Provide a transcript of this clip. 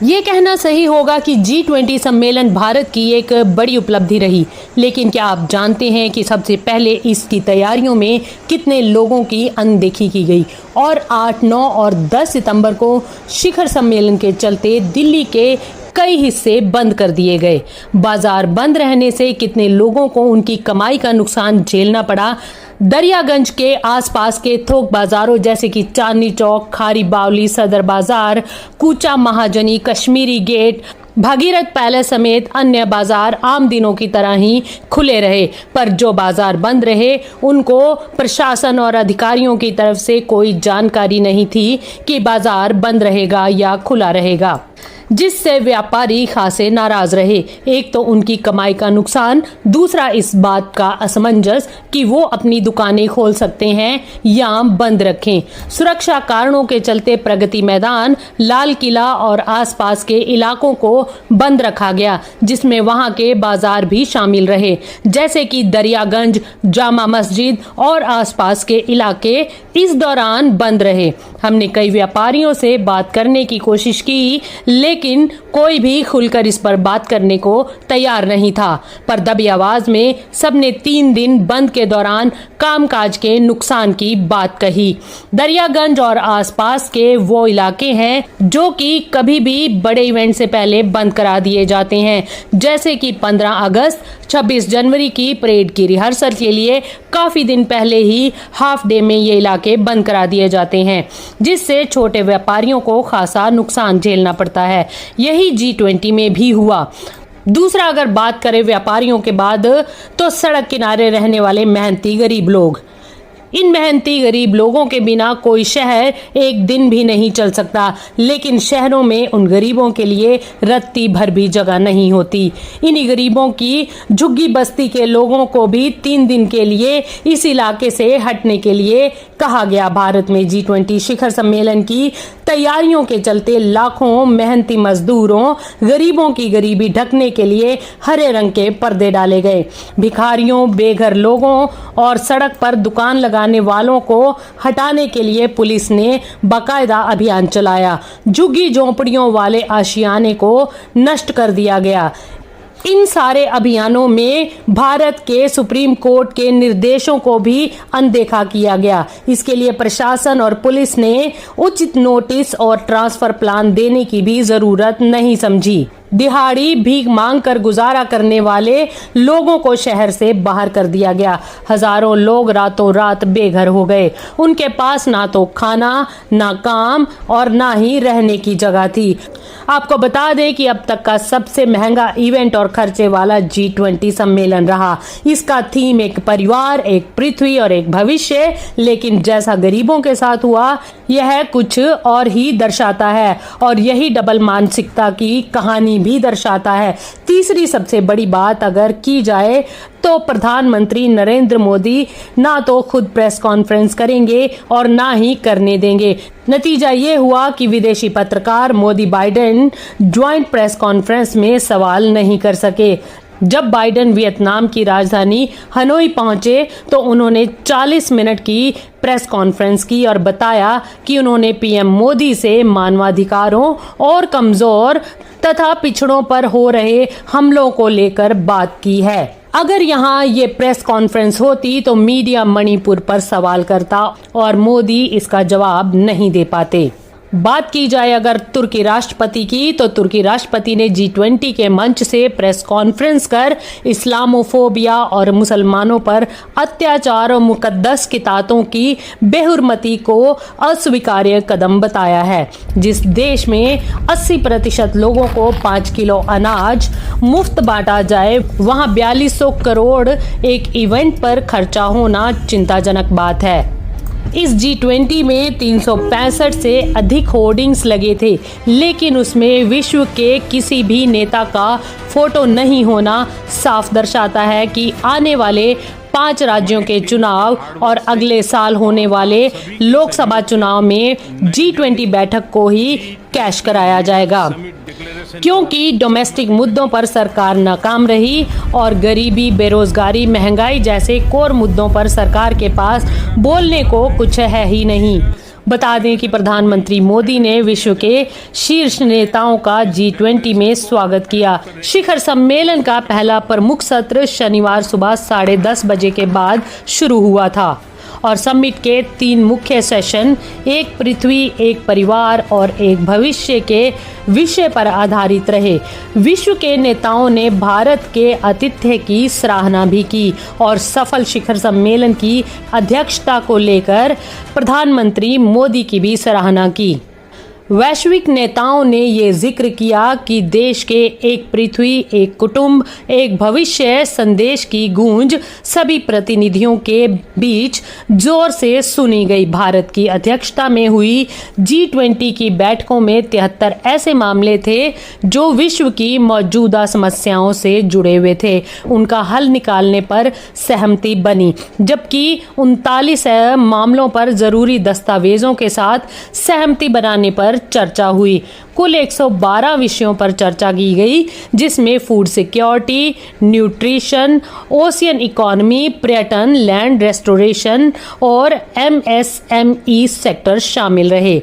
ये कहना सही होगा कि G20 सम्मेलन भारत की एक बड़ी उपलब्धि रही, लेकिन क्या आप जानते हैं कि सबसे पहले इसकी तैयारियों में कितने लोगों की अनदेखी की गई और 8, 9 और 10 सितंबर को शिखर सम्मेलन के चलते दिल्ली के कई हिस्से बंद कर दिए गए। बाजार बंद रहने से कितने लोगों को उनकी कमाई का नुकसान झेलना पड़ा। दरियागंज के आसपास के थोक बाजारों जैसे कि चांदनी चौक, खारी बावली, सदर बाजार, कूचा महाजनी, कश्मीरी गेट, भागीरथ पैलेस समेत अन्य बाजार आम दिनों की तरह ही खुले रहे, पर जो बाजार बंद रहे उनको प्रशासन और अधिकारियों की तरफ से कोई जानकारी नहीं थी कि बाजार बंद रहेगा या खुला रहेगा, जिससे व्यापारी खासे नाराज रहे। एक तो उनकी कमाई का नुकसान, दूसरा इस बात का असमंजस कि वो अपनी दुकानें खोल सकते हैं या बंद रखें। सुरक्षा कारणों के चलते प्रगति मैदान, लाल किला और आसपास के इलाकों को बंद रखा गया, जिसमें वहां के बाजार भी शामिल रहे, जैसे कि दरियागंज, जामा मस्जिद और आसपास के इलाके इस दौरान बंद रहे। हमने कई व्यापारियों से बात करने की कोशिश की, लेकिन कोई भी खुलकर इस पर बात करने को तैयार नहीं था। पर दबी आवाज में सबने 3 दिन बंद के दौरान कामकाज के नुकसान की बात कही। दरियागंज और आसपास के वो इलाके हैं जो कि कभी भी बड़े इवेंट से पहले बंद करा दिए जाते हैं, जैसे कि 15 अगस्त, 26 जनवरी की परेड की रिहर्सल के लिए काफी दिन पहले ही हाफ डे में ये इलाके बंद करा दिए जाते हैं, जिससे छोटे व्यापारियों को खासा नुकसान झेलना पड़ता है। यही G20 में भी हुआ। दूसरा, अगर बात करें व्यापारियों के बाद, तो सड़क किनारे रहने वाले मेहनती गरीब लोग। इन मेहनती गरीब लोगों के बिना कोई शहर एक दिन भी नहीं चल सकता, लेकिन शहरों में उन गरीबों के लिए रत्ती भर भी जगह नहीं होती। इन्हीं गरीबों की झुग्गी बस्ती के लोगों को भी 3 दिन के लिए इस इलाके से हटने के लिए कहा गया। भारत में G20 शिखर सम्मेलन की तैयारियों के चलते लाखों मेहनती मजदूरों, गरीबों की गरीबी ढकने के लिए हरे रंग के पर्दे डाले गए। भिखारियों, बेघर लोगों और सड़क पर दुकान लगाने वालों को हटाने के लिए पुलिस ने बाकायदा अभियान चलाया। झुग्गी झोंपड़ियों वाले आशियाने को नष्ट कर दिया गया। इन सारे अभियानों में भारत के सुप्रीम कोर्ट के निर्देशों को भी अनदेखा किया गया। इसके लिए प्रशासन और पुलिस ने उचित नोटिस और ट्रांसफर प्लान देने की भी जरूरत नहीं समझी। दिहाड़ी भीख मांग कर गुजारा करने वाले लोगों को शहर से बाहर कर दिया गया। हजारों लोग रातों रात बेघर हो गए। उनके पास ना तो खाना, ना काम और ना ही रहने की जगह थी। आपको बता दें कि अब तक का सबसे महंगा इवेंट और खर्चे वाला G20 सम्मेलन रहा। इसका थीम एक परिवार, एक पृथ्वी और एक भविष्य, लेकिन जैसा गरीबों के साथ हुआ यह कुछ और ही दर्शाता है, और यही डबल मानसिकता की कहानी भी दर्शाता है। तीसरी सबसे बड़ी बात अगर की जाए तो प्रधानमंत्री नरेंद्र मोदी ना तो खुद प्रेस कॉन्फ्रेंस करेंगे और ना ही करने देंगे। नतीजा ये हुआ कि विदेशी पत्रकार Modi Biden joint press conference में सवाल नहीं कर सके। जब बाइडेन वियतनाम की राजधानी हनोई पहुंचे तो उन्होंने 40 मिनट की प्रेस कॉन्फ्रेंस की और बताया कि उन्होंने पीएम मोदी से मानवाधिकारों और कमजोर तथा पिछड़ों पर हो रहे हमलों को लेकर बात की है। अगर यहाँ ये प्रेस कॉन्फ्रेंस होती तो मीडिया मणिपुर पर सवाल करता और मोदी इसका जवाब नहीं दे पाते। बात की जाए अगर तुर्की राष्ट्रपति की, तो तुर्की राष्ट्रपति ने G20 के मंच से प्रेस कॉन्फ्रेंस कर इस्लामोफोबिया और मुसलमानों पर अत्याचार और मुकद्दस कितातों की बेहुरमती को अस्वीकार्य कदम बताया है। जिस देश में 80% लोगों को 5 किलो अनाज मुफ्त बांटा जाए, वहां 4200 करोड़ एक इवेंट पर खर्चा होना चिंताजनक बात है। इस G20 में 365 से अधिक होर्डिंग्स लगे थे, लेकिन उसमें विश्व के किसी भी नेता का फोटो नहीं होना साफ दर्शाता है कि आने वाले 5 राज्यों के चुनाव और अगले साल होने वाले लोकसभा चुनाव में G20 बैठक को ही कैश कराया जाएगा। क्योंकि डोमेस्टिक मुद्दों पर सरकार नाकाम रही और गरीबी, बेरोजगारी, महंगाई जैसे कोर मुद्दों पर सरकार के पास बोलने को कुछ है ही नहीं। बता दें कि प्रधानमंत्री मोदी ने विश्व के शीर्ष नेताओं का G20 में स्वागत किया। शिखर सम्मेलन का पहला प्रमुख सत्र शनिवार सुबह 10:30 बजे के बाद शुरू हुआ था और समिट के 3 मुख्य सेशन, एक पृथ्वी, एक परिवार और एक भविष्य के विषय पर आधारित रहे। विश्व के नेताओं ने भारत के आतिथ्य की सराहना भी की और सफल शिखर सम्मेलन की अध्यक्षता को लेकर प्रधानमंत्री मोदी की भी सराहना की। वैश्विक नेताओं ने ये जिक्र किया कि देश के एक पृथ्वी, एक कुटुंब, एक भविष्य संदेश की गूंज सभी प्रतिनिधियों के बीच जोर से सुनी गई। भारत की अध्यक्षता में हुई G20 की बैठकों में 73 ऐसे मामले थे जो विश्व की मौजूदा समस्याओं से जुड़े हुए थे। उनका हल निकालने पर सहमति बनी, जबकि 39 मामलों पर जरूरी दस्तावेजों के साथ सहमति बनाने पर चर्चा हुई। कुल 112 विषयों पर चर्चा की गई, जिसमें food security, nutrition, ocean economy, पर्यटन, लैंड रेस्टोरेशन और MSME सेक्टर शामिल रहे।